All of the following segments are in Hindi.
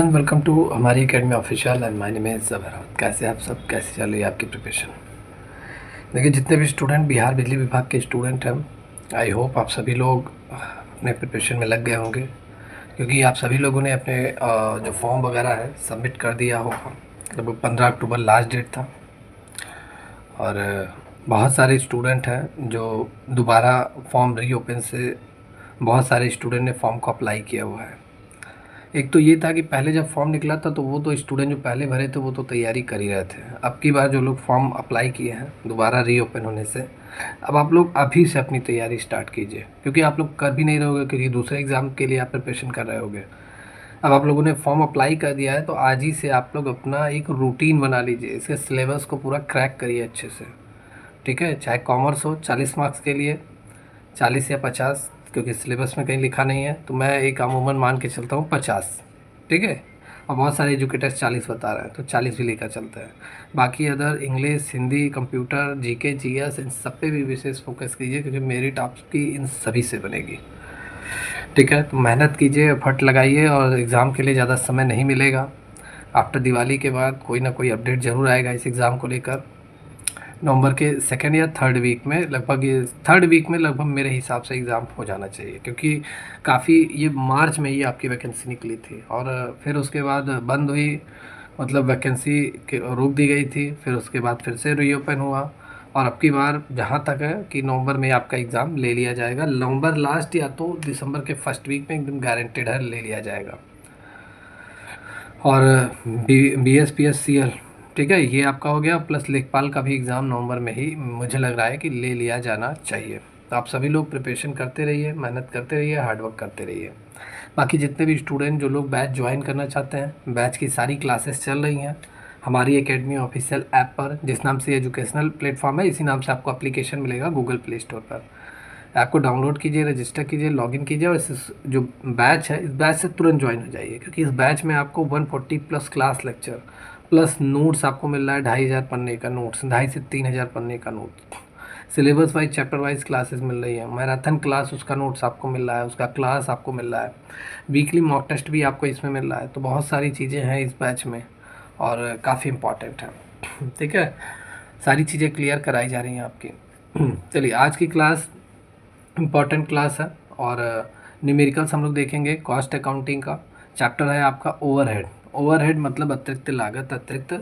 एवरीवन, वेलकम टू हमारी academy official and my name is Zabar. कैसे आप सब, कैसे चल रही है आपकी प्रिपरेशन? देखिए, जितने भी स्टूडेंट बिहार बिजली विभाग के स्टूडेंट हैं, आई होप आप सभी लोग अपने प्रिपरेशन में लग गए होंगे, क्योंकि आप सभी लोगों ने अपने जो फॉर्म वगैरह है सबमिट कर दिया होगा। लगभग 15 अक्टूबर लास्ट डेट था और बहुत सारे स्टूडेंट हैं जो दोबारा फॉर्म रीओपन से बहुत सारे स्टूडेंट ने फॉर्म को अप्लाई किया हुआ है। एक तो ये था कि पहले जब फॉर्म निकला था तो वो तो स्टूडेंट जो पहले भरे थे वो तो तैयारी कर ही रहे थे। अब की बार जो लोग फॉर्म अप्लाई किए हैं दोबारा रीओपन होने से, अब आप लोग अभी से अपनी तैयारी स्टार्ट कीजिए, क्योंकि आप लोग कर भी नहीं रहोगे, क्योंकि दूसरे एग्ज़ाम के लिए आप प्रिपरेशन कर रहे होगे। अब आप लोगों ने फॉर्म अप्लाई कर दिया है तो आज ही से आप लोग अपना एक रूटीन बना लीजिए, इसके सिलेबस को पूरा क्रैक करिए अच्छे से। ठीक है, चाहे कॉमर्स हो 40 मार्क्स के लिए 40 या 50, क्योंकि सिलेबस में कहीं लिखा नहीं है, तो मैं एक अमूमन मान के चलता हूँ 50। ठीक है, और बहुत सारे एजुकेटर्स 40 बता रहे हैं तो 40 भी लेकर चलते हैं। बाकी other English, Hindi, computer, GK, GS, इन सब पे भी विशेष फोकस कीजिए, क्योंकि मेरिट आपकी इन सभी से बनेगी। ठीक है, तो मेहनत कीजिए, एफर्ट लगाइए, और एग्ज़ाम के लिए ज़्यादा समय नहीं मिलेगा। आफ्टर दिवाली के बाद कोई ना कोई अपडेट ज़रूर आएगा इस एग्ज़ाम को लेकर। नवंबर के सेकेंड या थर्ड वीक में लगभग, ये थर्ड वीक में लगभग मेरे हिसाब से एग्ज़ाम हो जाना चाहिए, क्योंकि काफ़ी ये मार्च में ही आपकी वैकेंसी निकली थी और फिर उसके बाद बंद हुई, मतलब वैकेंसी के रोक दी गई थी, फिर उसके बाद फिर से रीओपन हुआ। और अब की बार जहाँ तक है कि नवंबर में आपका एग्ज़ाम ले लिया जाएगा, नवंबर लास्ट या तो दिसंबर के फर्स्ट वीक में एकदम गारंटेड है ले लिया जाएगा। और B S P S C L, ठीक है, ये आपका हो गया, प्लस लेखपाल का भी एग्ज़ाम नवंबर में ही मुझे लग रहा है कि ले लिया जाना चाहिए। तो आप सभी लोग प्रिपरेशन करते रहिए, मेहनत करते रहिए, हार्डवर्क करते रहिए। बाकी जितने भी स्टूडेंट जो लोग बैच ज्वाइन करना चाहते हैं, बैच की सारी क्लासेस चल रही हैं हमारी एकेडमी ऑफिशियल ऐप पर, जिस नाम से एजुकेशनल प्लेटफॉर्म है, इसी नाम से आपको एप्लीकेशन मिलेगा गूगल प्ले स्टोर पर। ऐप को डाउनलोड कीजिए, रजिस्टर कीजिए, लॉगिन कीजिए, और इस जो बैच है इस बैच से तुरंत ज्वाइन हो जाइए, क्योंकि इस बैच में आपको 140 plus class lecture plus notes आपको मिल रहा है। 2500 पन्ने का नोट्स, 2500 से 3000 पन्ने का notes, syllabus wise chapter wise classes मिल रही है। मैराथन क्लास उसका नोट्स आपको मिल रहा है, उसका क्लास आपको मिल रहा है, वीकली मॉक टेस्ट भी आपको इसमें मिल रहा है। तो बहुत सारी चीज़ें हैं इस बैच में और काफ़ी इम्पॉर्टेंट है। ठीक है, सारी चीज़ें क्लियर कराई जा रही हैं आपकी। चलिए, आज की क्लास इम्पॉर्टेंट क्लास है और न्यूमेरिकल्स हम लोग देखेंगे। कॉस्ट अकाउंटिंग का चैप्टर है आपका ओवरहेड। ओवरहेड मतलब अतिरिक्त लागत, अतिरिक्त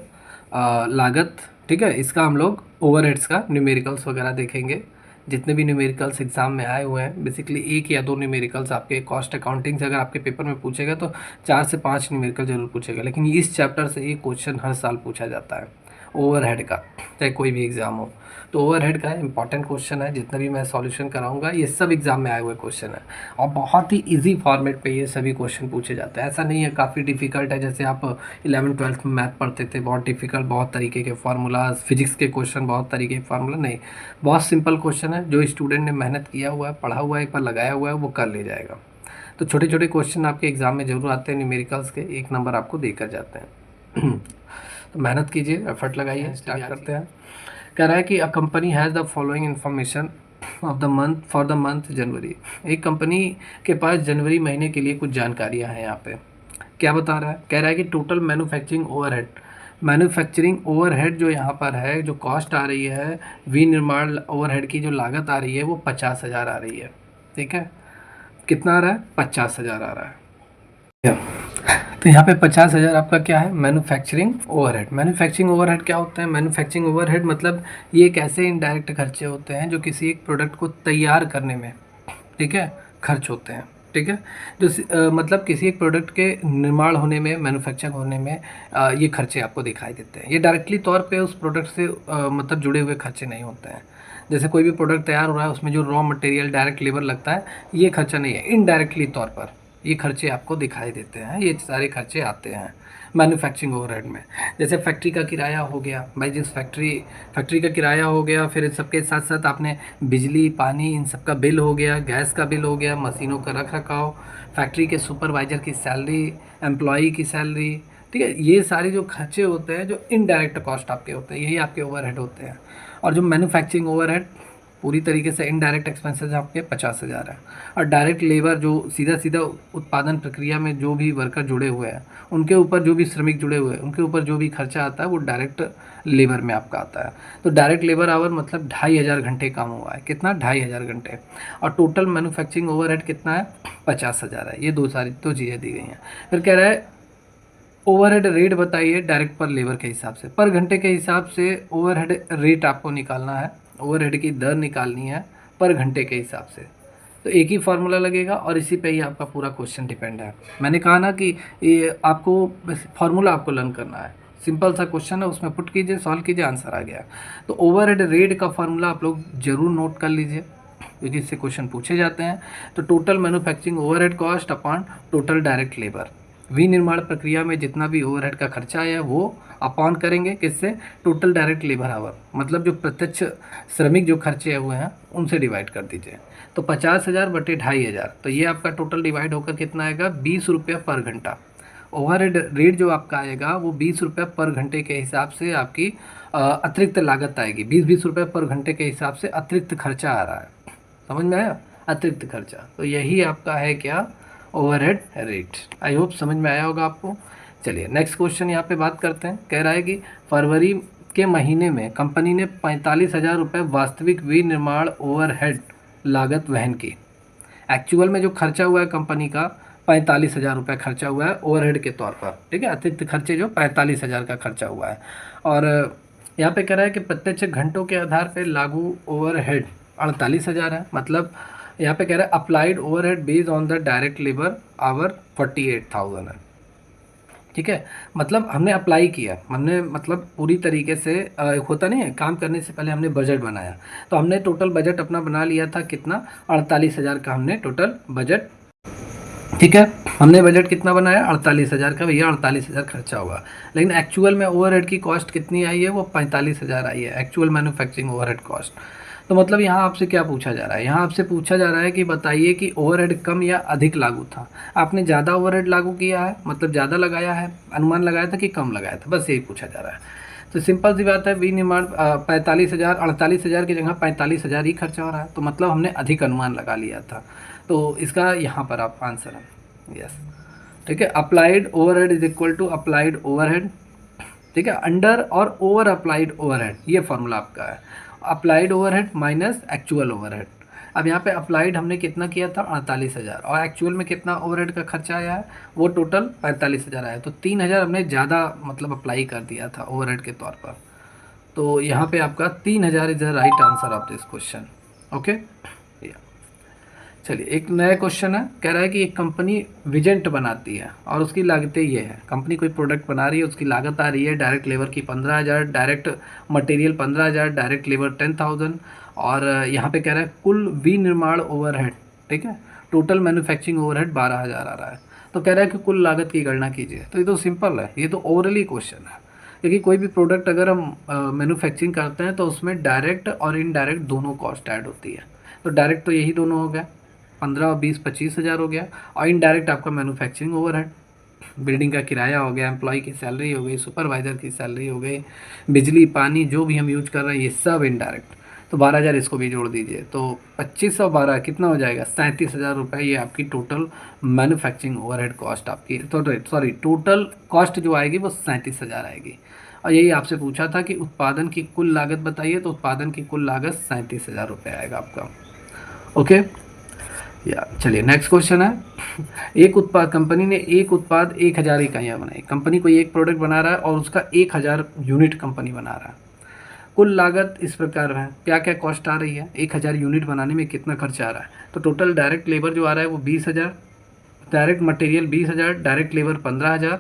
लागत। ठीक है, इसका हम लोग ओवरहेड्स का न्यूमेरिकल्स वगैरह देखेंगे। जितने भी न्यूमेरिकल्स एग्जाम में आए हुए हैं, बेसिकली 1 या 2 न्यूमेरिकल्स आपके कॉस्ट अकाउंटिंग से अगर आपके पेपर में पूछेगा तो 4 से 5 न्यूमेरिकल जरूर पूछेगा, लेकिन इस चैप्टर से एक क्वेश्चन हर साल पूछा जाता है ओवरहेड का, चाहे कोई भी एग्ज़ाम हो। तो ओवरहेड का इंपॉर्टेंट क्वेश्चन है, जितना भी मैं सॉल्यूशन कराऊंगा ये सब एग्जाम में आए हुए क्वेश्चन है, और बहुत ही इजी फॉर्मेट पे ये सभी क्वेश्चन पूछे जाते हैं। ऐसा नहीं है काफ़ी डिफिकल्ट है, जैसे आप 11th-12th में मैथ पढ़ते थे, बहुत डिफिकल्ट, बहुत तरीके के फार्मूलाज, फिजिक्स के क्वेश्चन, बहुत तरीके के फार्मूला नहीं। बहुत सिंपल क्वेश्चन है, जो स्टूडेंट ने मेहनत किया हुआ है, पढ़ा हुआ है, एक बार लगाया हुआ है, वो कर ले जाएगा। तो छोटे छोटे क्वेश्चन आपके एग्जाम में जरूर आते हैं न्यूमेरिकल्स के, 1 नंबर आपको देकर जाते हैं। तो मेहनत कीजिए, एफर्ट लगाइए, स्टार्ट करते हैं। कह रहा है कि a company has the following information of the month for the month January. एक कंपनी के पास जनवरी महीने के लिए कुछ जानकारियां हैं। यहाँ पे क्या बता रहा है? कह रहा है कि total manufacturing overhead, manufacturing overhead जो यहाँ पर है, जो कॉस्ट आ रही है, विनिर्माण ओवरहेड की जो लागत आ रही है वो 50,000 आ रही है। ठीक है, कितना आ रहा है? 50,000 आ रहा है। तो यहाँ पे 50,000 आपका क्या है? Manufacturing overhead. मैन्युफैक्चरिंग ओवरहेड क्या होता है? मैन्युफैक्चरिंग ओवरहेड मतलब ये एक ऐसे इनडायरेक्ट खर्चे होते हैं जो किसी एक प्रोडक्ट को तैयार करने में, ठीक है, खर्च होते हैं। ठीक है, जो मतलब किसी एक प्रोडक्ट के निर्माण होने में, मैन्युफैक्चर होने में ये खर्चे आपको दिखाई देते हैं। ये डायरेक्टली तौर पे उस प्रोडक्ट से मतलब जुड़े हुए खर्चे नहीं होते हैं। जैसे कोई भी प्रोडक्ट तैयार हो रहा है, उसमें जो रॉ मटेरियल, डायरेक्ट लेबर लगता है, ये खर्चा नहीं है। इनडायरेक्टली तौर पर ये खर्चे आपको दिखाई देते हैं, ये सारे खर्चे आते हैं मैन्युफैक्चरिंग ओवरहेड में। जैसे फैक्ट्री का किराया हो गया भाई, जिस फैक्ट्री का किराया हो गया, फिर इन सबके साथ साथ आपने बिजली, पानी, इन सब का बिल हो गया, गैस का बिल हो गया, मशीनों का रख रखाव, फैक्ट्री के सुपरवाइज़र की सैलरी, एम्प्लॉई की सैलरी। ठीक है, ये सारे जो खर्चे होते हैं, जो इनडायरेक्ट कॉस्ट आपके होते हैं, यही आपके ओवरहेड होते हैं। और जो मैन्युफैक्चरिंग ओवरहेड पूरी तरीके से इनडायरेक्ट एक्सपेंसेस आपके 50,000 है। और डायरेक्ट लेबर जो सीधा सीधा उत्पादन प्रक्रिया में जो भी वर्कर जुड़े हुए हैं उनके ऊपर, जो भी श्रमिक जुड़े हुए हैं उनके ऊपर जो भी खर्चा आता है वो डायरेक्ट लेबर में आपका आता है। तो डायरेक्ट लेबर आवर मतलब 2,500 घंटे काम हुआ है। कितना? 2,500 घंटे। और टोटल मैन्युफैक्चरिंग ओवरहेड कितना है? 50,000 है। ये दो चीज़ें दी गई हैं। फिर कह रहा है ओवरहेड रेट बताइए डायरेक्ट पर लेबर के हिसाब से, पर घंटे के हिसाब से ओवरहेड रेट आपको निकालना है, ओवरहेड की दर निकालनी है पर घंटे के हिसाब से। तो एक ही फार्मूला लगेगा और इसी पे ही आपका पूरा क्वेश्चन डिपेंड है। मैंने कहा ना कि ये आपको फार्मूला आपको लर्न करना है। सिंपल सा क्वेश्चन है, उसमें पुट कीजिए, सॉल्व कीजिए, आंसर आ गया। तो ओवरहेड रेट का फार्मूला आप लोग जरूर नोट कर लीजिए क्योंकि इससे क्वेश्चन पूछे जाते हैं। तो total manufacturing overhead cost upon total direct labour, विनिर्माण प्रक्रिया में जितना भी ओवरहेड का खर्चा है वो अपॉन करेंगे किससे? टोटल डायरेक्ट लेबर आवर, मतलब जो प्रत्यक्ष श्रमिक जो खर्चे हुए हैं उनसे डिवाइड कर दीजिए। तो 50,000 बटे 2,500, तो ये आपका टोटल डिवाइड होकर कितना आएगा? 20 रुपये पर घंटा। ओवरहेड रेट जो आपका आएगा वो 20 रुपये पर घंटे के हिसाब से आपकी अतिरिक्त लागत आएगी। 20 रुपये पर घंटे के हिसाब से अतिरिक्त खर्चा आ रहा है। समझ में आया? अतिरिक्त खर्चा। तो यही आपका है क्या? Overhead rate. आई होप समझ में आया होगा आपको। चलिए नेक्स्ट क्वेश्चन यहाँ पे बात करते हैं। कह रहा है कि फरवरी के महीने में कंपनी ने 45,000 रुपये वास्तविक विनिर्माण ओवरहेड लागत वहन की। एक्चुअल में जो खर्चा हुआ है कंपनी का 45,000 रुपये खर्चा हुआ है ओवरहेड के तौर पर, ठीक है, अतिरिक्त खर्चे जो 45,000 का खर्चा हुआ है। और यहाँ पे कह रहा है कि प्रत्यक्ष घंटों के आधार पर लागू ओवरहेड 48,000 है। मतलब यहाँ पे कह रहा है applied overhead based on the direct labour our 48,000 है। ठीक है, मतलब हमने अप्लाई किया, हमने मतलब पूरी तरीके से होता नहीं है, काम करने से पहले हमने बजट बनाया। तो हमने टोटल बजट अपना बना लिया था कितना? 48,000 का हमने टोटल बजट। ठीक है, हमने बजट कितना बनाया? 48,000 का। भैया 48,000 खर्चा होगा, लेकिन एक्चुअल में ओवरहेड की कॉस्ट कितनी आई है? वो 45,000 आई है, एक्चुअल मैन्युफैक्चरिंग ओवरहेड कॉस्ट। तो मतलब यहाँ आपसे क्या पूछा जा रहा है? यहाँ आपसे पूछा जा रहा है कि बताइए कि ओवरहेड कम या अधिक लागू था। आपने ज़्यादा ओवरहेड लागू किया है, मतलब ज़्यादा लगाया है, अनुमान लगाया था कि कम लगाया था, बस यही पूछा जा रहा है। तो सिंपल सी बात है, विनिर्माण 45,000, 48,000 की जगह 45,000 ही खर्चा हो रहा है, तो मतलब हमने अधिक अनुमान लगा लिया था। तो इसका यहाँ पर आप आंसर है यस। ठीक है, applied overhead is equal to applied overhead. ठीक है, अंडर और ओवर अप्लाइड ओवरहेड, ये फॉर्मूला आपका है। Applied overhead minus actual overhead. अब यहाँ पे अप्लाइड हमने कितना किया था? 48,000, और एक्चुअल में कितना ओवरहेड का खर्चा आया है? वो टोटल 45,000 आया। तो 3,000 हमने ज़्यादा मतलब अप्लाई कर दिया था ओवरहेड के तौर पर। तो यहाँ पे आपका 3,000 is the right answer of this question. Okay, चलिए एक नया क्वेश्चन है। कह रहा है कि एक कंपनी विजेंट बनाती है और उसकी लागतें ये है। कंपनी कोई प्रोडक्ट बना रही है, उसकी लागत आ रही है डायरेक्ट लेबर की 15,000, डायरेक्ट मटेरियल 15,000, डायरेक्ट लेबर 10,000, और यहाँ पे कह रहा है कुल विनिर्माण ओवरहेड, ठीक है, टोटल मैन्युफैक्चरिंग ओवरहेड 12,000 आ रहा है। तो कह रहा है कि कुल लागत की गणना कीजिए। तो ये तो सिंपल है, ये तो ओवरली क्वेश्चन है, क्योंकि कोई भी प्रोडक्ट अगर हम मैन्युफैक्चरिंग करते हैं तो उसमें डायरेक्ट और इनडायरेक्ट दोनों कॉस्ट ऐड होती है। तो डायरेक्ट तो यही दोनों हो गया, 15 और 20 25,000 हो गया, और इनडायरेक्ट आपका मैन्युफैक्चरिंग ओवरहेड, बिल्डिंग का किराया हो गया, एम्प्लॉय की सैलरी हो गई, सुपरवाइज़र की सैलरी हो गई, बिजली पानी जो भी हम यूज कर रहे हैं ये सब इनडायरेक्ट। तो 12,000 इसको भी जोड़ दीजिए, तो 25 और 12 कितना हो जाएगा? 37,000 रुपये। ये आपकी टोटल मैन्युफैक्चरिंग ओवरहेड कॉस्ट आपकी, तो सॉरी टोटल कॉस्ट जो आएगी वो 37,000 आएगी। और यही आपसे पूछा था कि उत्पादन की कुल लागत बताइए, तो उत्पादन की कुल लागत 37,000 रुपये आएगा आपका। ओके या चलिए नेक्स्ट क्वेश्चन है। एक उत्पाद, कंपनी ने एक उत्पाद 1,000 इकाइयाँ बनाई। कंपनी कोई एक प्रोडक्ट बना रहा है और उसका 1,000 यूनिट कंपनी बना रहा है। कुल लागत इस प्रकार है, क्या क्या कॉस्ट आ रही है? 1,000 यूनिट बनाने में कितना खर्चा आ रहा है? तो टोटल डायरेक्ट लेबर जो आ रहा है वो 20,000, डायरेक्ट मटेरियल 20,000, डायरेक्ट लेबर 15,000,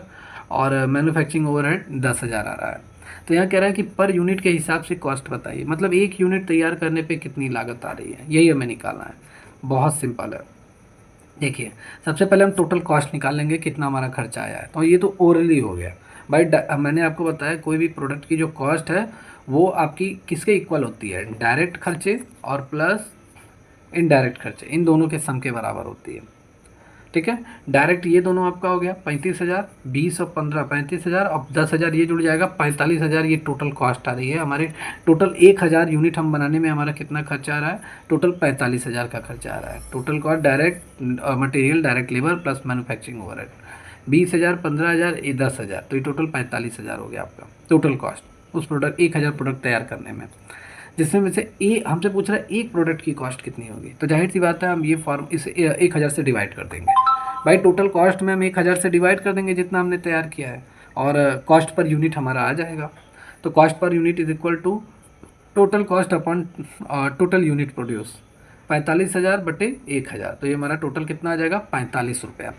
और मैन्युफैक्चरिंग ओवरहेड 10,000 आ रहा है। तो यहाँ कह रहा है कि पर यूनिट के हिसाब से कॉस्ट बताइए, मतलब एक यूनिट तैयार करने पे कितनी लागत आ रही है, यही हमें निकालना है। बहुत सिंपल है। देखिए सबसे पहले हम टोटल कॉस्ट निकाल लेंगे, कितना हमारा खर्चा आया है। तो ये तो ओरली हो गया भाई, मैंने आपको बताया कोई भी प्रोडक्ट की जो कॉस्ट है वो आपकी किसके इक्वल होती है? डायरेक्ट खर्चे और प्लस इनडायरेक्ट खर्चे, इन दोनों के सम के बराबर होती है। ठीक है। डायरेक्ट ये दोनों आपका हो गया 35,000, 20 और 15 35,000, अब 10,000 ये जुड़ जाएगा 45,000। ये टोटल कॉस्ट आ रही है हमारे। टोटल 1,000 यूनिट हम बनाने में हमारा कितना खर्चा आ रहा है? टोटल 45,000 का खर्चा आ रहा है। Total cost direct material, direct labour plus manufacturing overhead 20,000, 15,000, ये 10,000, तो ये टोटल 45,000 हो गया आपका टोटल कॉस्ट उस प्रोडक्ट 1,000 प्रोडक्ट तैयार करने में। जिसमें में से हमसे पूछ रहा है एक प्रोडक्ट की कॉस्ट कितनी होगी, तो जाहिर सी बात है हम ये फॉर्म इसे 1,000 से डिवाइड कर देंगे। भाई टोटल कॉस्ट में हम 1,000 से डिवाइड कर देंगे जितना हमने तैयार किया है, और कॉस्ट पर यूनिट हमारा आ जाएगा। तो cost per unit is equal to total cost upon total unit produce, 45,000 बटे 1,000, तो ये हमारा टोटल कितना आ जाएगा? 45 रुपया।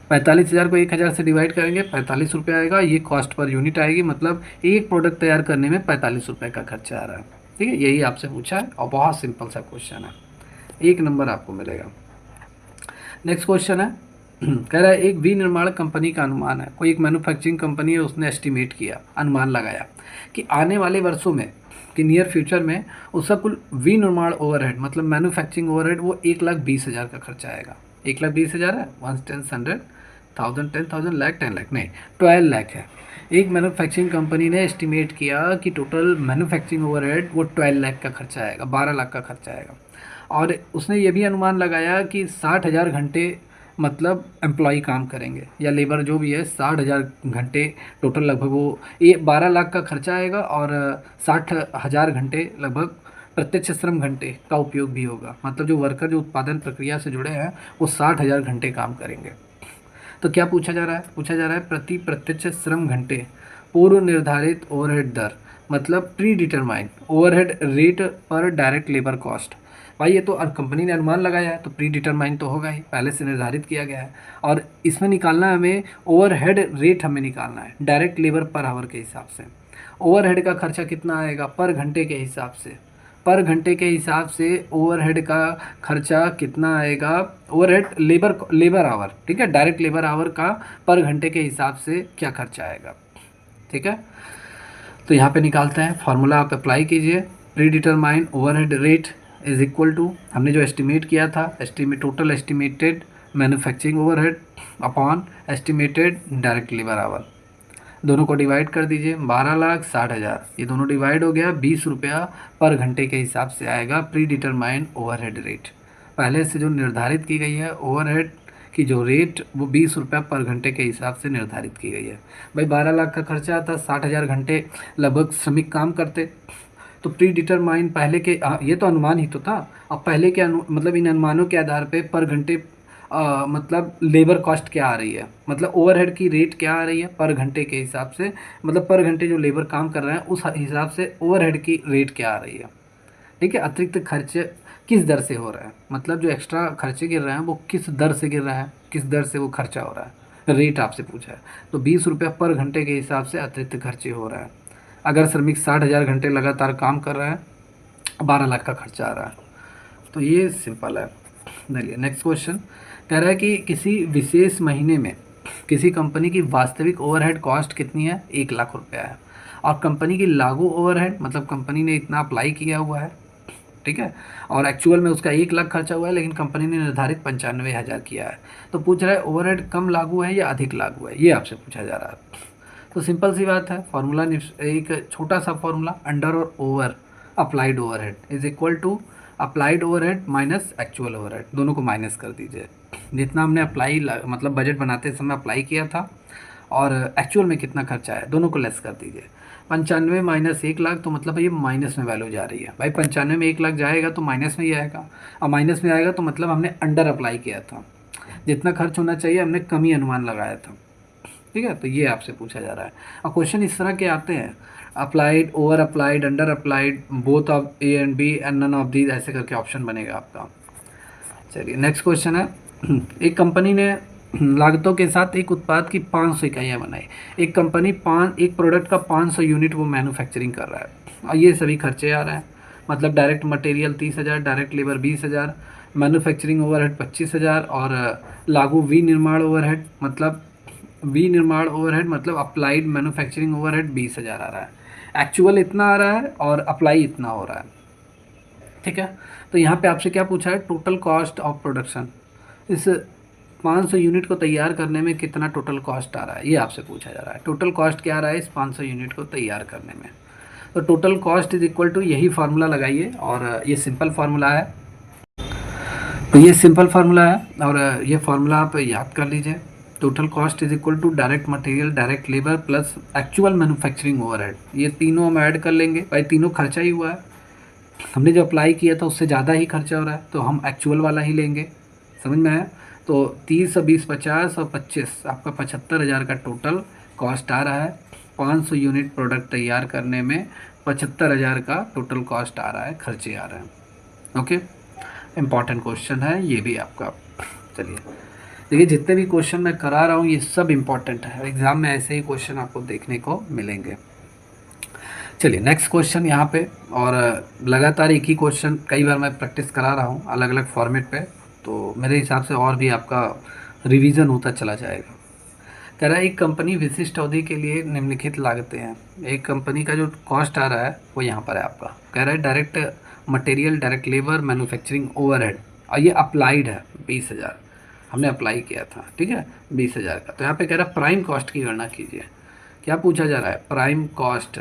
45,000 को 1,000 से डिवाइड करेंगे, 45 रुपये आएगा। ये कॉस्ट पर यूनिट आएगी, मतलब एक प्रोडक्ट तैयार करने में 45 रुपये का खर्चा आ रहा है। ठीक है, यही आपसे पूछा है और बहुत सिंपल सा क्वेश्चन है, 1 नंबर आपको मिलेगा। नेक्स्ट क्वेश्चन है कह रहा है एक विनिर्माण कंपनी का अनुमान है, कोई एक मैन्युफैक्चरिंग कंपनी है, उसने एस्टिमेट किया, अनुमान लगाया कि आने वाले वर्षों में कि नियर फ्यूचर में उसका कुल विनिर्माण ओवरहेड मतलब मैन्युफैक्चरिंग ओवरहेड वो 1,20,000 का खर्चा आएगा। 1,20,000 है, 1 10 100 1000 10,000 लाख 10 लाख नहीं 12 लाख है। एक मैन्युफैक्चरिंग कंपनी ने एस्टिमेट किया कि टोटल मैन्युफैक्चरिंग ओवरहेड वो 12 लाख का खर्चा आएगा, 12 लाख का खर्चा आएगा। और उसने ये भी अनुमान लगाया कि 60,000 घंटे मतलब एम्प्लॉय काम करेंगे या लेबर जो भी है, 60,000 घंटे टोटल लगभग वो ये 12 लाख का खर्चा आएगा, और 60,000 घंटे लगभग प्रत्यक्ष श्रम घंटे का उपयोग भी होगा। मतलब जो वर्कर जो उत्पादन प्रक्रिया से जुड़े हैं वो 60,000 घंटे काम करेंगे। तो क्या पूछा जा रहा है? पूछा जा रहा है प्रति प्रत्यक्ष श्रम घंटे पूर्व निर्धारित ओवरहेड दर, मतलब प्री डिटरमाइंड ओवरहेड रेट पर डायरेक्ट लेबर कॉस्ट। भाई ये तो कंपनी ने अनुमान लगाया है तो प्री डिटरमाइंड तो होगा ही, पहले से निर्धारित किया गया है। और इसमें निकालना है हमें ओवरहेड रेट, हमें निकालना है डायरेक्ट लेबर पर आवर के हिसाब से। ओवरहेड का खर्चा कितना आएगा पर घंटे के हिसाब से, पर घंटे के हिसाब से ओवरहेड का खर्चा कितना आएगा? ओवरहेड लेबर आवर, ठीक है, डायरेक्ट लेबर आवर का पर घंटे के हिसाब से क्या खर्चा आएगा। ठीक है, तो यहाँ पे निकालते हैं, फार्मूला आप अप्लाई कीजिए। Predetermined overhead rate is equal to हमने जो एस्टिमेट किया था, total estimated manufacturing overhead upon estimated direct labour hour, दोनों को डिवाइड कर दीजिए। 12,60,000 ये दोनों डिवाइड हो गया, 20 रुपया पर घंटे के हिसाब से आएगा प्री डिटरमाइंड ओवरहेड रेट। पहले से जो निर्धारित की गई है ओवरहेड की जो रेट वो 20 रुपया पर घंटे के हिसाब से निर्धारित की गई है। भाई 12 लाख का खर्चा आता, 60,000 घंटे लगभग श्रमिक काम करते, तो प्री डिटरमाइंड पहले के ये तो अनुमान ही तो था। अब पहले के मतलब इन अनुमानों के आधार पे पर घंटे मतलब लेबर कॉस्ट क्या आ रही है, मतलब ओवरहेड की रेट क्या आ रही है पर घंटे के हिसाब से, मतलब पर घंटे जो लेबर काम कर रहे हैं उस हिसाब से ओवरहेड की रेट क्या आ रही है। ठीक है, अतिरिक्त खर्चे किस दर से हो रहा है, मतलब जो एक्स्ट्रा खर्चे गिर रहे हैं वो किस दर से गिर रहा है, किस दर से वो खर्चा हो रहा है, रेट आपसे पूछा है। तो 20 रुपया पर घंटे के हिसाब से अतिरिक्त खर्चे हो रहा है। अगर श्रमिक 60,000 घंटे लगातार काम कर रहा है, 12 लाख का खर्चा आ रहा है। तो ये सिंपल है। चलिए नेक्स्ट क्वेश्चन कह रहा है कि किसी विशेष महीने में किसी कंपनी की वास्तविक ओवरहेड कॉस्ट कितनी है? 1 लाख रुपया है, और कंपनी की लागू ओवरहेड मतलब कंपनी ने इतना अप्लाई किया हुआ है, ठीक है, और एक्चुअल में उसका 1 लाख खर्चा हुआ है, लेकिन कंपनी ने निर्धारित 95,000 किया है। तो पूछ रहा है ओवरहेड कम लागू है या अधिक लागू है, ये आपसे पूछा जा रहा है। तो सिंपल सी बात है, फार्मूला एक छोटा सा फार्मूला, अंडर और over applied overhead is equal to applied overhead minus actual overhead, दोनों को माइनस कर दीजिए। जितना हमने अप्लाई मतलब बजट बनाते समय अप्लाई किया था और एक्चुअल में कितना खर्चा है, दोनों को लेस कर दीजिए। 95 माइनस 1 लाख, तो मतलब ये माइनस में वैल्यू जा रही है। भाई 95 में 1 लाख जाएगा तो माइनस में ही आएगा, और माइनस में आएगा तो मतलब हमने अंडर अप्लाई किया था, जितना खर्च होना चाहिए हमने कम ही अनुमान लगाया था। ठीक है, तो ये आपसे पूछा जा रहा है। और क्वेश्चन इस तरह के आते हैं, applied, over applied, under applied, both of A and B and none of these, ऐसे करके ऑप्शन बनेगा आपका। चलिए नेक्स्ट क्वेश्चन है, एक कंपनी ने लागतों के साथ एक उत्पाद की 500 इकाइयाँ बनाई। एक कंपनी एक प्रोडक्ट का 500 यूनिट वो मैन्युफैक्चरिंग कर रहा है, और ये सभी खर्चे आ रहे हैं। मतलब direct material 30,000, direct labour 20,000, manufacturing overhead 25,000, और लागू विनिर्माण ओवरहेड मतलब अप्लाइड मैन्युफैक्चरिंग ओवरहेड 20,000 आ रहा है। एक्चुअल इतना आ रहा है और अप्लाई इतना हो रहा है। ठीक है, तो यहाँ पे आपसे क्या पूछा है? Total cost of production. इस 500 यूनिट को तैयार करने में कितना टोटल कॉस्ट आ रहा है, ये आपसे पूछा जा रहा है। टोटल कॉस्ट क्या आ रहा है इस 500 यूनिट को तैयार करने में। तो total cost is equal to, यही फार्मूला लगाइए और ये सिंपल फार्मूला है। तो ये सिंपल फार्मूला है और ये फार्मूला आप याद कर लीजिए। Total cost is equal to direct material, direct labour plus actual manufacturing overhead. ये तीनों हम ऐड कर लेंगे, भाई तीनों खर्चा ही हुआ है, हमने जो अप्लाई किया था उससे ज़्यादा ही खर्चा हो रहा है, तो हम एक्चुअल वाला ही लेंगे। समझ में आया? तो 30 और 20 50 और 25 आपका 75,000 का टोटल कॉस्ट आ रहा है। 500 यूनिट प्रोडक्ट तैयार करने में 75,000 का टोटल कॉस्ट आ रहा है, खर्चे आ रहे हैं। ओके, इम्पॉर्टेंट क्वेश्चन है ये भी आपका। चलिए देखिए, जितने भी क्वेश्चन मैं करा रहा हूँ ये सब इम्पॉर्टेंट है, एग्ज़ाम में ऐसे ही क्वेश्चन आपको देखने को मिलेंगे। चलिए नेक्स्ट क्वेश्चन यहाँ पे, और लगातार एक ही क्वेश्चन कई बार मैं प्रैक्टिस करा रहा हूँ अलग अलग फॉर्मेट पे, तो मेरे हिसाब से और भी आपका रिवीजन होता चला जाएगा। कह रहा है एक कंपनी विशिष्ट अवधि के लिए निम्नलिखित लागतें हैं। एक कंपनी का जो कॉस्ट आ रहा है वो यहाँ पर है आपका। कह रहा है direct material, direct labour, manufacturing overhead, और ये अप्लाइड है 20,000, हमने अप्लाई किया था, ठीक है 20,000 का। तो यहाँ पे कह रहा है प्राइम कॉस्ट की गणना कीजिए। क्या पूछा जा रहा है? Prime cost.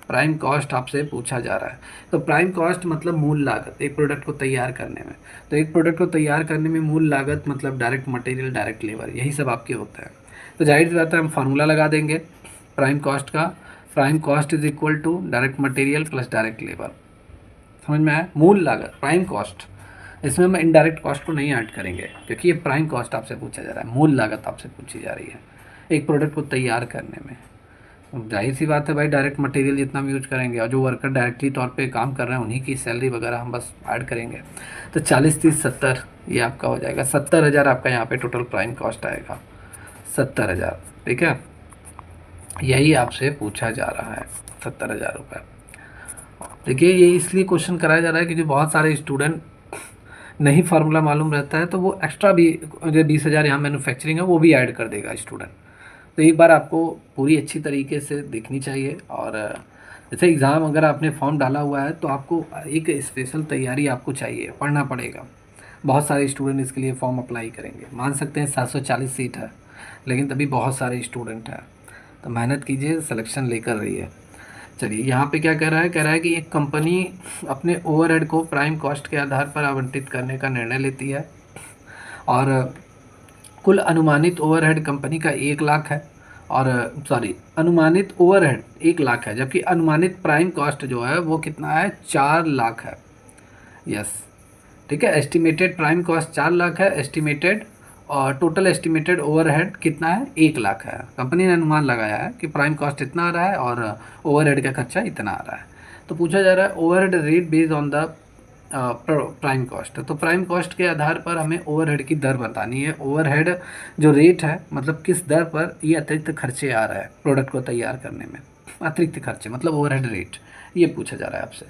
प्राइम कॉस्ट आपसे पूछा जा रहा है। तो प्राइम कॉस्ट मतलब मूल लागत एक प्रोडक्ट को तैयार करने में। तो एक प्रोडक्ट को तैयार करने में मूल लागत मतलब डायरेक्ट मटेरियल, डायरेक्ट लेबर, यही सब आपके होते हैं। तो जाहिर सी बात है हम फार्मूला लगा देंगे प्राइम कॉस्ट का। Prime cost is equal to direct material plus direct labour. समझ में आया? मूल लागत प्राइम कॉस्ट, इसमें हम इनडायरेक्ट कॉस्ट को नहीं ऐड करेंगे क्योंकि ये प्राइम कॉस्ट आपसे पूछा जा रहा है, मूल लागत आपसे पूछी जा रही है एक प्रोडक्ट को तैयार करने में। जाहिर सी बात है भाई, डायरेक्ट मटेरियल जितना हम यूज करेंगे और जो वर्कर डायरेक्टली तौर पे काम कर रहे हैं उन्हीं की सैलरी वगैरह हम बस ऐड करेंगे। तो 40 30 70 ये आपका हो जाएगा। 70,000 आपका यहाँ पे टोटल प्राइम कॉस्ट आएगा, 70,000, ठीक है। यही आपसे पूछा जा रहा है, 70,000 रुपये। देखिए ये इसलिए क्वेश्चन कराया जा रहा है क्योंकि बहुत सारे स्टूडेंट नहीं फार्मूला मालूम रहता है, तो वो एक्स्ट्रा भी जो 20,000 यहाँ मैन्युफैक्चरिंग है वो भी ऐड कर देगा स्टूडेंट। तो एक बार आपको पूरी अच्छी तरीके से देखनी चाहिए। और जैसे एग्ज़ाम अगर आपने फॉर्म डाला हुआ है तो आपको एक स्पेशल तैयारी आपको चाहिए, पढ़ना पड़ेगा। बहुत सारे स्टूडेंट इसके लिए फॉर्म अप्लाई करेंगे, मान सकते हैं 740 सीट है, लेकिन तभी बहुत सारे स्टूडेंट हैं। तो मेहनत कीजिए, सिलेक्शन लेकर रही है। चलिए यहाँ पे क्या कह रहा है? कह रहा है कि एक कंपनी अपने ओवरहेड को प्राइम कॉस्ट के आधार पर आवंटित करने का निर्णय लेती है और कुल अनुमानित ओवरहेड कंपनी का 1 लाख है, और अनुमानित ओवरहेड 1 लाख है, जबकि अनुमानित प्राइम कॉस्ट जो है वो कितना है? 4 लाख है। यस, ठीक है, एस्टिमेटेड प्राइम कॉस्ट 4 लाख है, एस्टिमेटेड और टोटल एस्टिमेटेड ओवरहेड कितना है? 1 लाख है। कंपनी ने अनुमान लगाया है कि प्राइम कॉस्ट इतना आ रहा है और ओवरहेड का खर्चा इतना आ रहा है। तो पूछा जा रहा है overhead rate based on the prime cost. तो प्राइम कॉस्ट के आधार पर हमें ओवरहेड की दर बतानी है। ओवरहेड जो रेट है मतलब किस दर पर ये अतिरिक्त खर्चे आ रहा है प्रोडक्ट को तैयार करने में, अतिरिक्त खर्चे मतलब ओवरहेड रेट, ये पूछा जा रहा है आपसे।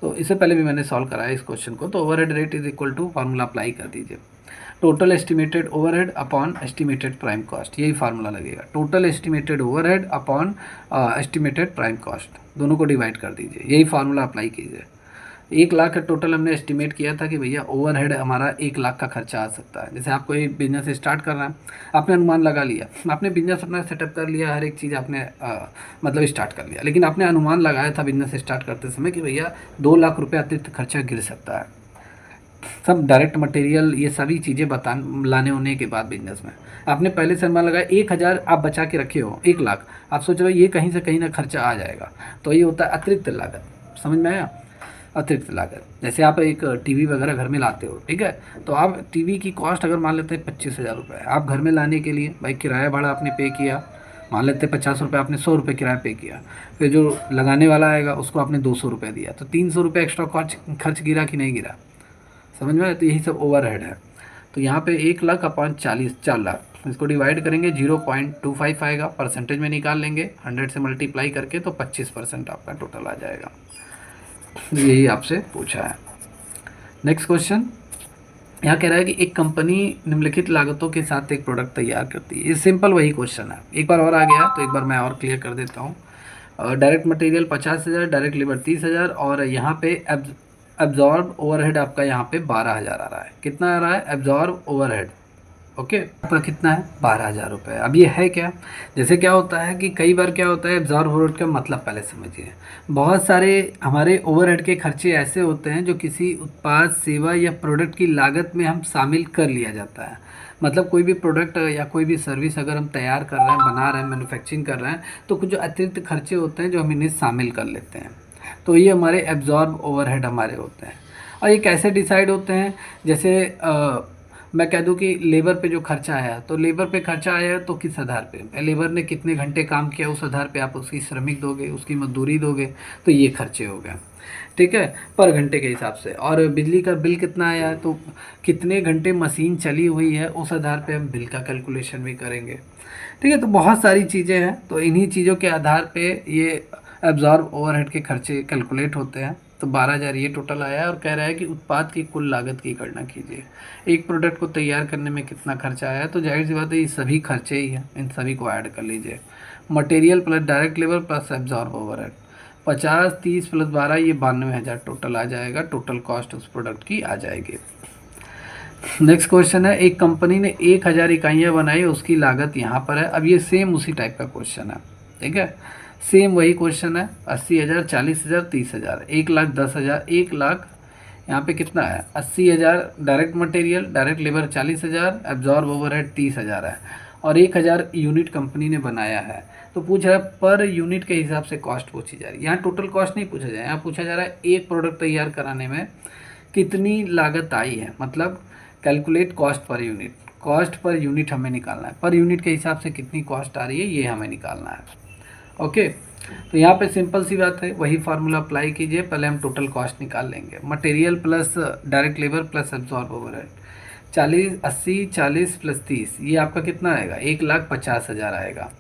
तो इससे पहले भी मैंने सॉल्व कराया इस क्वेश्चन को। तो overhead rate is equal to, formula apply कर दीजिए, total estimated overhead upon estimated prime cost, यही फार्मूला लगेगा। Total estimated overhead upon estimated prime cost, दोनों को डिवाइड कर दीजिए, यही फार्मूला अप्लाई कीजिए। 1 लाख का टोटल हमने एस्टिमेट किया था कि भैया ओवरहेड हमारा 1 लाख का खर्चा आ सकता है। जैसे आपको ये बिजनेस स्टार्ट करना है, आपने अनुमान लगा लिया, आपने बिजनेस अपना सेटअप कर लिया, हर एक चीज़ आपने मतलब स्टार्ट कर लिया, लेकिन आपने अनुमान लगाया था बिजनेस स्टार्ट करते समय कि भैया 2 लाख रुपये अतिरिक्त खर्चा गिर सकता है। सब डायरेक्ट मटेरियल ये सभी चीज़ें लाने होने के बाद बिजनेस में आपने पहले से अनुमान लगाया 1,000 आप बचा के रखे हो, 1 लाख आप सोच रहे हो ये कहीं से कहीं ना खर्चा आ जाएगा, तो ये होता है अतिरिक्त लागत। समझ में आया? अतिरिक्त लागत। जैसे आप एक टीवी वगैरह घर में लाते हो, ठीक है, तो आप टीवी की कॉस्ट अगर मान लेते हैं 25,000 रुपये, आप घर में लाने के लिए भाई किराया भाड़ा आपने पे किया, मान लेते हैं 50 रुपये, आपने 100 रुपये किराया पे किया, फिर जो लगाने वाला आएगा उसको आपने 200 रुपये दिया, तो 300 रुपये एक्स्ट्रा खर्च गिरा कि नहीं गिरा? समझ में आया? तो यही सब ओवरहेड है। तो यहाँ पे 1 लाख अपॉन 40, 4 लाख, इसको डिवाइड करेंगे 0.25 आएगा, परसेंटेज में निकाल लेंगे 100 से मल्टीप्लाई करके, तो 25% आपका टोटल आ जाएगा। यही आपसे पूछा है। नेक्स्ट क्वेश्चन यहाँ कह रहा है कि एक कंपनी निम्नलिखित लागतों के साथ एक प्रोडक्ट तैयार करती है। ये सिंपल वही क्वेश्चन है, एक बार और आ गया तो एक बार मैं और क्लियर कर देता हूँ। डायरेक्ट मटेरियल 50,000, डायरेक्ट लेबर 30,000, और यहाँ पे एब्जॉर्ब ओवरहेड आपका यहाँ पे 12,000 आ रहा है। कितना आ रहा है? एब्जॉर्ब ओवरहेड ओके, आपका कितना है 12,000 रुपये। अब ये है क्या, जैसे क्या होता है कि कई बार क्या होता है, एब्जॉर्ब ओवरहेड का मतलब पहले समझिए। बहुत सारे हमारे ओवरहेड के खर्चे ऐसे होते हैं जो किसी उत्पाद, सेवा या प्रोडक्ट की लागत में हम शामिल कर लिया जाता है। मतलब कोई भी प्रोडक्ट या कोई भी सर्विस अगर हम तैयार कर रहे हैं, बना रहे हैं, मैन्युफैक्चरिंग कर रहे हैं, तो कुछ जो अतिरिक्त खर्चे होते हैं जो हम इन्हें शामिल कर लेते हैं, तो ये हमारे एब्जॉर्ब ओवरहेड हमारे होते हैं। और ये कैसे डिसाइड होते हैं, जैसे मैं कह दूं कि लेबर पे जो खर्चा आया, तो लेबर पे खर्चा आया तो किस आधार पे, लेबर ने कितने घंटे काम किया उस आधार पे आप उसकी श्रमिक दोगे, उसकी मजदूरी दोगे, तो ये खर्चे हो गए, ठीक है, पर घंटे के हिसाब से। और बिजली का बिल कितना आया, तो कितने घंटे मशीन चली हुई है उस आधार पे हम बिल का कैलकुलेशन भी करेंगे, ठीक है। तो बहुत सारी चीज़ें हैं, तो इन्हीं चीज़ों के आधार पे ये एब्जॉर्ब ओवरहेड के खर्चे कैलकुलेट होते हैं। तो 12,000 ये टोटल आया है, और कह रहा है कि उत्पाद की कुल लागत की गणना कीजिए। एक प्रोडक्ट को तैयार करने में कितना खर्चा आया, तो जाहिर सी बात है ये सभी खर्चे ही हैं, इन सभी को ऐड कर लीजिए। Material plus direct labour plus absorb overhead 50, 30 plus 12 ये 92,000 टोटल आ जाएगा। टोटल कॉस्ट उस प्रोडक्ट की आ जाएगी। नेक्स्ट क्वेश्चन है, एक कंपनी ने 1,000 इकाइयाँ बनाई, उसकी लागत यहाँ पर है। अब ये सेम उसी टाइप का क्वेश्चन है, ठीक है, सेम वही क्वेश्चन है। 80,000, 40,000, 30,000, 1,10,000, 1,00,000, यहाँ पे कितना है 80,000 direct material, direct labour 40,000, absorb overhead 30,000 है, और 1,000 यूनिट कंपनी ने बनाया है। तो पूछ रहा है पर यूनिट के हिसाब से कॉस्ट पूछी जा रही है। यहाँ टोटल कॉस्ट नहीं पूछा जाए, यहाँ पूछा जा रहा है एक प्रोडक्ट तैयार कराने में कितनी लागत आई है, मतलब calculate cost per unit. Cost per unit हमें निकालना है, पर यूनिट के हिसाब से कितनी कॉस्ट आ रही है ये हमें निकालना है। ओके, तो यहाँ पे सिंपल सी बात है, वही फार्मूला अप्लाई कीजिए। पहले हम टोटल कॉस्ट निकाल लेंगे, material plus direct labour plus absorb overhead 40, 80, 40 plus 30, ये आपका कितना आएगा 1,50,000 आएगा,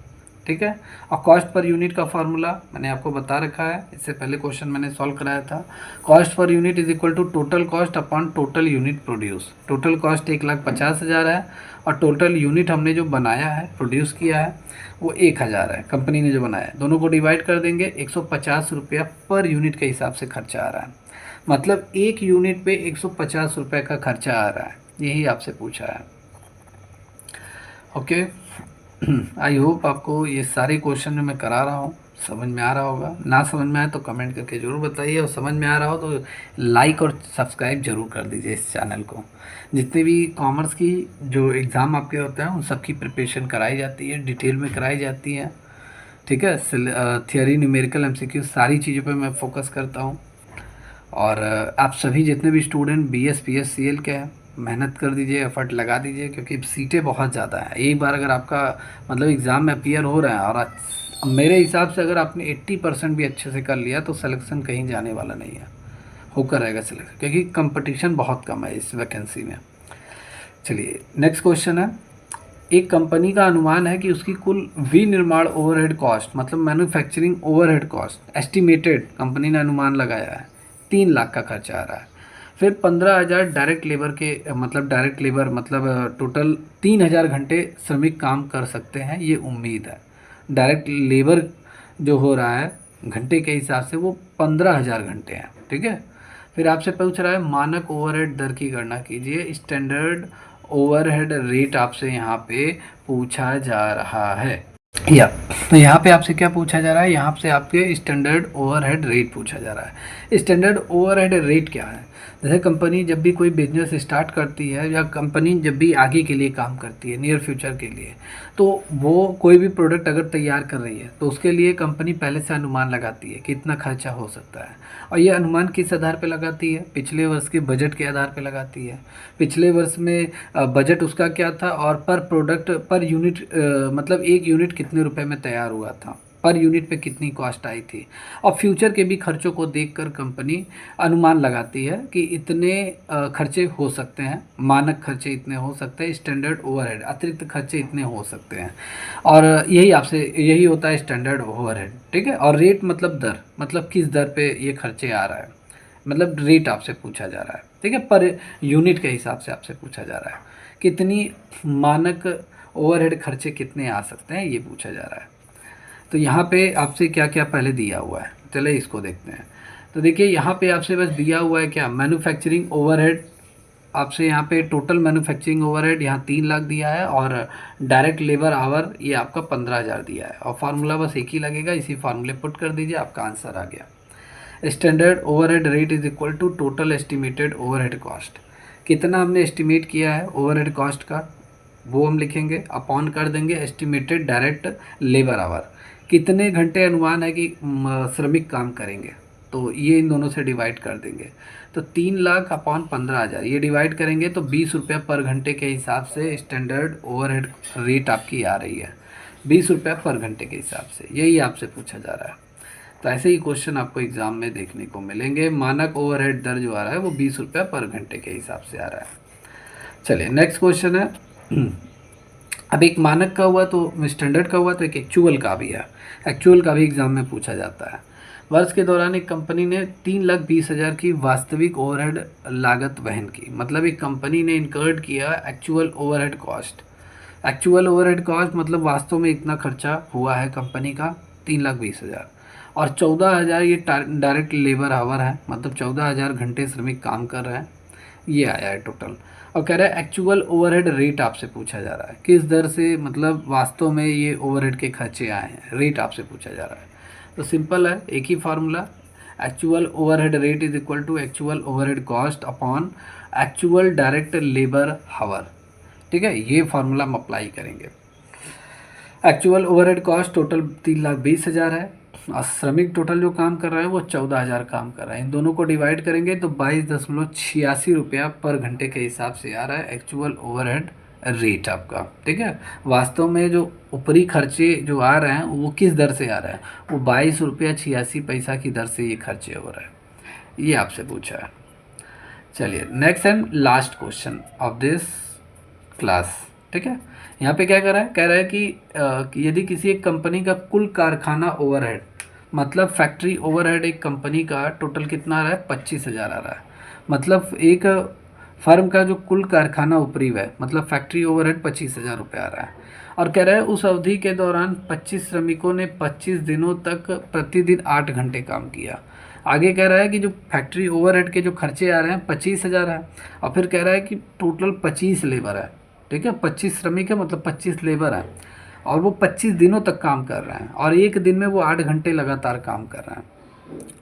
ठीक है। और कॉस्ट पर यूनिट का फार्मूला मैंने आपको बता रखा है, इससे पहले क्वेश्चन मैंने सॉल्व कराया था। Cost per unit is equal to total cost upon total unit produce. Total cost 1,50,000 है, और टोटल यूनिट हमने जो बनाया है, प्रोड्यूस किया है, वो 1,000 है, कंपनी ने जो बनाया है। दोनों को डिवाइड कर देंगे, 150 रुपया पर यूनिट के हिसाब से खर्चा आ रहा है, मतलब एक यूनिट पे 150 रुपये का खर्चा आ रहा है, यही आपसे पूछा है। ओके, आई होप आपको ये सारे क्वेश्चन जो मैं करा रहा हूँ समझ में आ रहा होगा। ना समझ में आए तो कमेंट करके ज़रूर बताइए, और समझ में आ रहा हो तो लाइक और सब्सक्राइब जरूर कर दीजिए इस चैनल को। जितने भी कॉमर्स की जो एग्ज़ाम आपके होते हैं उन सब की प्रिपरेशन कराई जाती है, डिटेल में कराई जाती है, ठीक है। थियोरी, न्यूमेरिकल, एमसीक्यू सारी चीज़ों पर मैं फोकस करता हूँ। और आप सभी जितने भी स्टूडेंट BS, PS, CL के हैं, मेहनत कर दीजिए, एफर्ट लगा दीजिए, क्योंकि सीटें बहुत ज़्यादा हैं। एक बार अगर आपका मतलब एग्ज़ाम में अपीयर हो रहा है, और मेरे हिसाब से अगर आपने 80% भी अच्छे से कर लिया तो सिलेक्शन कहीं जाने वाला नहीं है, होकर रहेगा सिलेक्शन, क्योंकि कंपटीशन बहुत कम है इस वैकेंसी में। चलिए नेक्स्ट क्वेश्चन है, एक कंपनी का अनुमान है कि उसकी कुल विनिर्माण ओवरहेड कॉस्ट, मतलब manufacturing overhead cost estimated, company ने अनुमान लगाया है 3 लाख का खर्चा आ रहा है। फिर 15,000 डायरेक्ट लेबर के, मतलब डायरेक्ट लेबर मतलब टोटल 3,000 घंटे श्रमिक काम कर सकते हैं, ये उम्मीद है। डायरेक्ट लेबर जो हो रहा है घंटे के हिसाब से वो 15,000 घंटे हैं, ठीक है। फिर आपसे पूछ रहा है मानक ओवरहेड दर की गणना कीजिए। स्टैंडर्ड ओवरहेड रेट आपसे यहाँ पे पूछा जा रहा है, या तो यहाँ पे आपसे क्या पूछा जा रहा है, यहाँ से आपके स्टैंडर्ड ओवरहेड रेट पूछा जा रहा है। स्टैंडर्ड ओवरहेड रेट क्या है, जैसे कंपनी जब भी कोई बिजनेस स्टार्ट करती है, या कंपनी जब भी आगे के लिए काम करती है, नियर फ्यूचर के लिए, तो वो कोई भी प्रोडक्ट अगर तैयार कर रही है तो उसके लिए कंपनी पहले से अनुमान लगाती है कि इतना खर्चा हो सकता है। और ये अनुमान किस आधार पे लगाती है, पिछले वर्ष के बजट के आधार पे लगाती है। पिछले वर्ष में बजट उसका क्या था, और पर प्रोडक्ट पर यूनिट मतलब एक यूनिट कितने रुपए में तैयार हुआ था, पर यूनिट पे कितनी कॉस्ट आई थी। और फ्यूचर के भी खर्चों को देखकर कंपनी अनुमान लगाती है कि इतने खर्चे हो सकते हैं, मानक खर्चे इतने हो सकते हैं, स्टैंडर्ड ओवरहेड अतिरिक्त खर्चे इतने हो सकते हैं। और यही होता है स्टैंडर्ड ओवरहेड, ठीक है। और रेट मतलब दर, मतलब किस दर पे ये खर्चे आ रहा है, मतलब रेट आपसे पूछा जा रहा है, ठीक है, पर यूनिट के हिसाब से आपसे पूछा जा रहा है। कितनी मानक ओवरहेड खर्चे कितने आ सकते हैं ये पूछा जा रहा है। तो यहाँ पे आपसे क्या क्या पहले दिया हुआ है, चले इसको देखते हैं। तो देखिए यहाँ पे आपसे बस दिया हुआ है क्या, मैन्युफैक्चरिंग ओवरहेड आपसे यहाँ पे टोटल मैन्युफैक्चरिंग ओवरहेड यहाँ 3 लाख दिया है और डायरेक्ट लेबर आवर ये आपका 15,000 दिया है और फार्मूला बस एक ही लगेगा, इसी फार्मूले पुट कर दीजिए, आपका आंसर आ गया। Standard overhead rate is equal to total estimated overhead cost. कितना हमने एस्टिमेट किया है ओवरहेड कॉस्ट का वो हम लिखेंगे, अपॉन कर देंगे एस्टिमेटेड डायरेक्ट लेबर आवर, कितने घंटे अनुमान है कि श्रमिक काम करेंगे, तो ये इन दोनों से डिवाइड कर देंगे। तो 3 लाख अपॉन 15,000 ये डिवाइड करेंगे तो 20 रुपया पर घंटे के हिसाब से स्टैंडर्ड ओवरहेड रेट आपकी आ रही है, 20 रुपया पर घंटे के हिसाब से, यही आपसे पूछा जा रहा है। तो ऐसे ही क्वेश्चन आपको एग्जाम में देखने को मिलेंगे। मानक ओवरहेड दर जो आ रहा है वो 20 रुपया पर घंटे के हिसाब से आ रहा है। चलिए नेक्स्ट क्वेश्चन है। अब एक मानक का हुआ तो स्टैंडर्ड का हुआ तो एक एक्चुअल का भी है। एक्चुअल का भी एग्जाम में पूछा जाता है। वर्ष के दौरान एक कंपनी ने 3,20,000 की वास्तविक ओवरहेड लागत वहन की, मतलब एक कंपनी ने इनकर्ड किया actual overhead cost. Actual overhead cost मतलब वास्तव में इतना खर्चा हुआ है कंपनी का 3,20,000 और 14,000 ये डायरेक्ट लेबर आवर है, मतलब 14,000 घंटे श्रमिक काम कर रहे हैं, ये आया है टोटल। और कह रहा है एक्चुअल ओवरहेड रेट आपसे पूछा जा रहा है, किस दर से मतलब वास्तव में ये ओवरहेड के खर्चे आए हैं, रेट आपसे पूछा जा रहा है। तो सिंपल है, एक ही formula, actual overhead rate is equal to actual overhead cost upon actual direct labour hour. ठीक है, ये फार्मूला हम अप्लाई करेंगे। एक्चुअल ओवरहेड कॉस्ट टोटल 3,20,000 है और श्रमिक टोटल जो काम कर रहा है वो 14,000 काम कर रहा है। इन दोनों को डिवाइड करेंगे तो 22.86 रुपया पर घंटे के हिसाब से आ रहा है एक्चुअल ओवरहेड रेट आपका। ठीक है, वास्तव में जो ऊपरी खर्चे जो आ रहे हैं वो किस दर से आ रहा है, वो 22.86 रुपया की दर से ये खर्चे हो रहा है, ये आपसे पूछा है। चलिए next and last question of this class. ठीक है, यहाँ पे क्या कर रहा है, कह रहा है कि यदि किसी एक कंपनी का कुल कारखाना ओवरहेड मतलब फैक्ट्री ओवरहेड एक कंपनी का टोटल कितना आ रहा है 25,000 आ रहा है, मतलब एक फर्म का जो कुल कारखाना ऊपरी है मतलब फैक्ट्री ओवरहेड 25,000 रुपये आ रहा है। और कह रहा है उस अवधि के दौरान 25 श्रमिकों ने 25 दिनों तक प्रतिदिन 8 घंटे काम किया। आगे कह रहा है कि जो फैक्ट्री ओवरहेड के जो खर्चे आ रहे हैं 25,000 है और फिर कह रहा है कि टोटल 25 लेबर है। ठीक है, 25 श्रमिक है मतलब 25 लेबर है और वो 25 दिनों तक काम कर रहे हैं और एक दिन में वो 8 घंटे लगातार काम कर रहे हैं,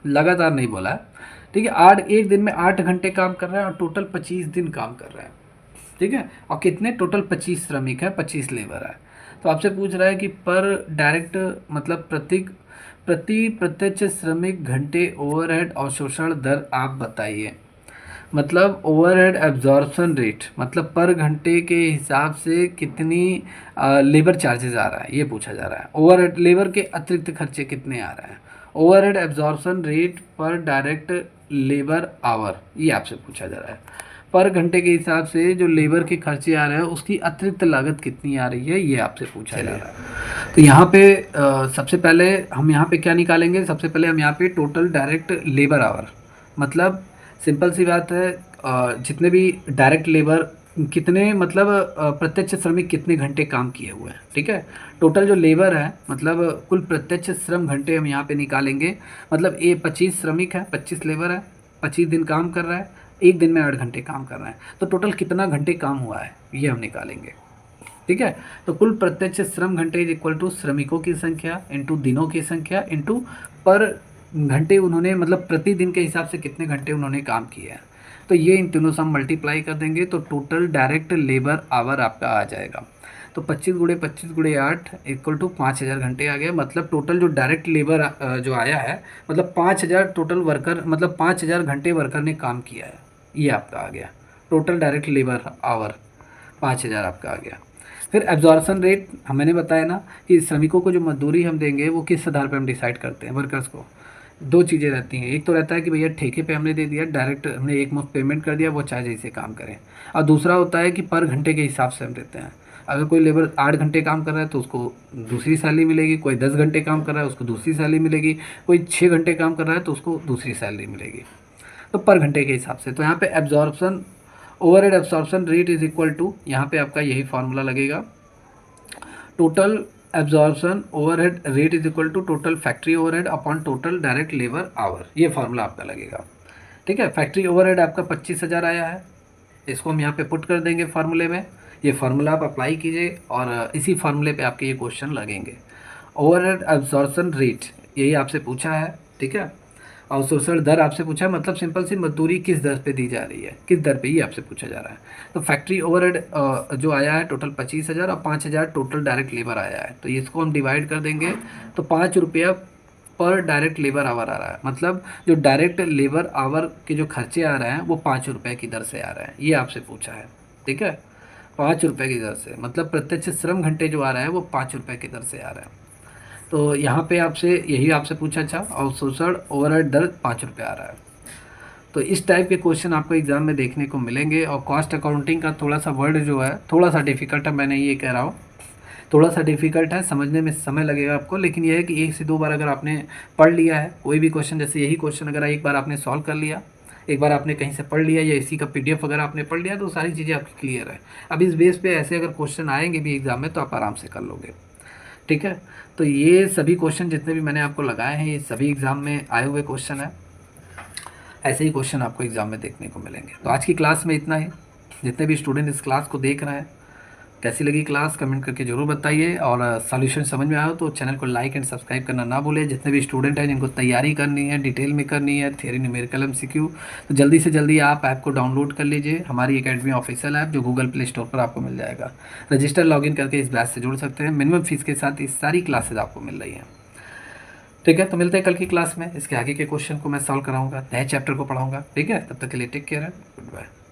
लगातार नहीं बोला है। ठीक है, एक दिन में 8 घंटे काम कर रहे हैं और टोटल 25 दिन काम कर रहे हैं। ठीक है, और कितने टोटल 25 श्रमिक है, 25 लेबर है। तो आपसे पूछ रहा है कि पर डायरेक्ट मतलब प्रति प्रत्यक्ष श्रमिक घंटे ओवरहेड अवशोषण दर आप बताइए। मतलब ओवरहेड एब्जॉर्प्शन रेट मतलब पर घंटे के हिसाब से कितनी लेबर चार्जेस आ रहा है, ये पूछा जा रहा है। ओवरहेड लेबर के अतिरिक्त खर्चे कितने आ रहे हैं, ओवरहेड एब्जॉर्प्शन रेट पर डायरेक्ट लेबर आवर, ये आपसे पूछा जा रहा है। पर घंटे के हिसाब से जो लेबर के खर्चे आ रहे हैं उसकी अतिरिक्त लागत कितनी आ रही है, ये आपसे पूछा जा रहा है। तो यहाँ पे सबसे पहले हम यहाँ पे क्या निकालेंगे, सबसे पहले हम यहाँ पे टोटल डायरेक्ट लेबर आवर, मतलब सिंपल सी बात है जितने भी डायरेक्ट लेबर कितने मतलब प्रत्यक्ष श्रमिक कितने घंटे काम किए हुए हैं। ठीक है, टोटल जो लेबर है मतलब कुल प्रत्यक्ष श्रम घंटे हम यहाँ पे निकालेंगे। मतलब ये 25 श्रमिक है, 25 लेबर है, 25 दिन काम कर रहा है, एक दिन में 8 घंटे काम कर रहा है, तो टोटल कितना घंटे काम हुआ है ये हम निकालेंगे। ठीक है, तो कुल प्रत्यक्ष श्रम घंटे इज इक्वल टू श्रमिकों की संख्या इंटू दिनों की संख्या इंटू पर घंटे उन्होंने मतलब प्रतिदिन के हिसाब से कितने घंटे उन्होंने काम किया है। तो ये इन तीनों से हम मल्टीप्लाई कर देंगे तो टोटल डायरेक्ट लेबर आवर आपका आ जाएगा। तो 25 × 8 इक्वल टू 5,000 घंटे आ गया। मतलब टोटल जो डायरेक्ट लेबर जो आया है मतलब 5,000 टोटल वर्कर मतलब 5,000 घंटे वर्कर ने काम किया है, ये आपका आ गया टोटल डायरेक्ट लेबर आवर 5,000 आपका आ गया। फिर एब्जॉर्प्शन रेट मैंने बताया ना कि श्रमिकों को जो मजदूरी हम देंगे वो किस आधार पर हम डिसाइड करते हैं, वर्कर्स को दो चीज़ें रहती हैं। एक तो रहता है कि भैया ठेके पे हमने दे दिया, डायरेक्ट हमने एक मुफ्त पेमेंट कर दिया, वो चाहे जैसे काम करें। और दूसरा होता है कि पर घंटे के हिसाब से हम देते हैं। अगर कोई लेबर 8 घंटे काम कर रहा है तो उसको दूसरी सैलरी मिलेगी, कोई 10 घंटे काम कर रहा है उसको दूसरी सैलरी मिलेगी, कोई 6 घंटे काम कर रहा है तो उसको दूसरी सैलरी मिलेगी, तो पर घंटे के हिसाब से। तो यहाँ पे absorption overhead absorption rate is equal to, यहाँ पे आपका यही फार्मूला लगेगा, total absorption overhead rate is equal to total factory overhead upon total direct labour hour, ये फार्मूला आपका लगेगा। ठीक है, फैक्ट्री ओवरहेड आपका 25,000 आया है, इसको हम यहाँ पे पुट कर देंगे फार्मूले में, ये फार्मूला आप अप्लाई कीजिए और इसी फार्मूले पे आपके ये क्वेश्चन लगेंगे। ओवरहेड अब्जॉर्प्शन रेट यही आपसे पूछा है, ठीक है। अवशोषण दर आपसे पूछा है, मतलब सिंपल सी मजदूरी किस दर पे दी जा रही है, किस दर पे ये आपसे पूछा जा रहा है। तो फैक्ट्री ओवरहेड जो आया है टोटल 25,000 और 5,000 टोटल डायरेक्ट लेबर आया है, तो इसको हम डिवाइड कर देंगे तो 5 रुपया पर डायरेक्ट लेबर आवर आ रहा है। मतलब जो डायरेक्ट लेबर आवर के जो खर्चे आ रहे हैं वो 5 रुपये की दर से आ रहे हैं, ये आपसे पूछा है, ठीक है। 5 रुपये की दर से, मतलब प्रत्यक्ष श्रम घंटे जो आ रहा है वो 5 रुपये की दर से आ रहा है। तो यहाँ पे आपसे यही आपसे पूछा, अच्छा अवशोषण ओवरहेड दर 5 रुपये आ रहा है। तो इस टाइप के क्वेश्चन आपको एग्ज़ाम में देखने को मिलेंगे। और कॉस्ट अकाउंटिंग का थोड़ा सा वर्ड जो है थोड़ा सा डिफ़िकल्ट है, मैंने ये कह रहा हूँ, थोड़ा सा डिफ़िकल्ट है, समझने में समय लगेगा आपको। लेकिन यह है कि 1 से 2 बार अगर आपने पढ़ लिया है कोई भी क्वेश्चन, जैसे यही क्वेश्चन अगर एक बार आपने सॉल्व कर लिया, एक बार आपने कहीं से पढ़ लिया या इसी का PDF अगर आपने पढ़ लिया तो सारी चीज़ें आपकी क्लियर है। अब इस बेस पे ऐसे अगर क्वेश्चन आएंगे भी एग्ज़ाम में तो आप आराम से कर लोगे, ठीक है। तो ये सभी क्वेश्चन जितने भी मैंने आपको लगाए हैं ये सभी एग्ज़ाम में आए हुए क्वेश्चन हैं। ऐसे ही क्वेश्चन आपको एग्ज़ाम में देखने को मिलेंगे। तो आज की क्लास में इतना ही। जितने भी स्टूडेंट इस क्लास को देख रहे हैं, कैसी लगी क्लास कमेंट करके ज़रूर बताइए। और सॉल्यूशन समझ में आया हो तो चैनल को लाइक एंड सब्सक्राइब करना ना भूलें। जितने भी स्टूडेंट हैं जिनको तैयारी करनी है, डिटेल में करनी है, थियरी न्यूमेरिकल MCQ, तो जल्दी से जल्दी आप ऐप को डाउनलोड कर लीजिए, हमारी एकेडमी ऑफिशियल ऐप जो गूगल प्ले स्टोर पर आपको मिल जाएगा। रजिस्टर लॉगिन करके इस बैच से जुड़ सकते हैं। मिनिमम फीस के साथ ये सारी क्लासेज आपको मिल रही हैं, ठीक है। तो मिलते हैं कल की क्लास में, इसके आगे के क्वेश्चन को मैं सॉल्व कराऊंगा, नए चैप्टर को पढ़ाऊंगा, ठीक है। तब तक के लिए टेक केयर है, गुड बाय।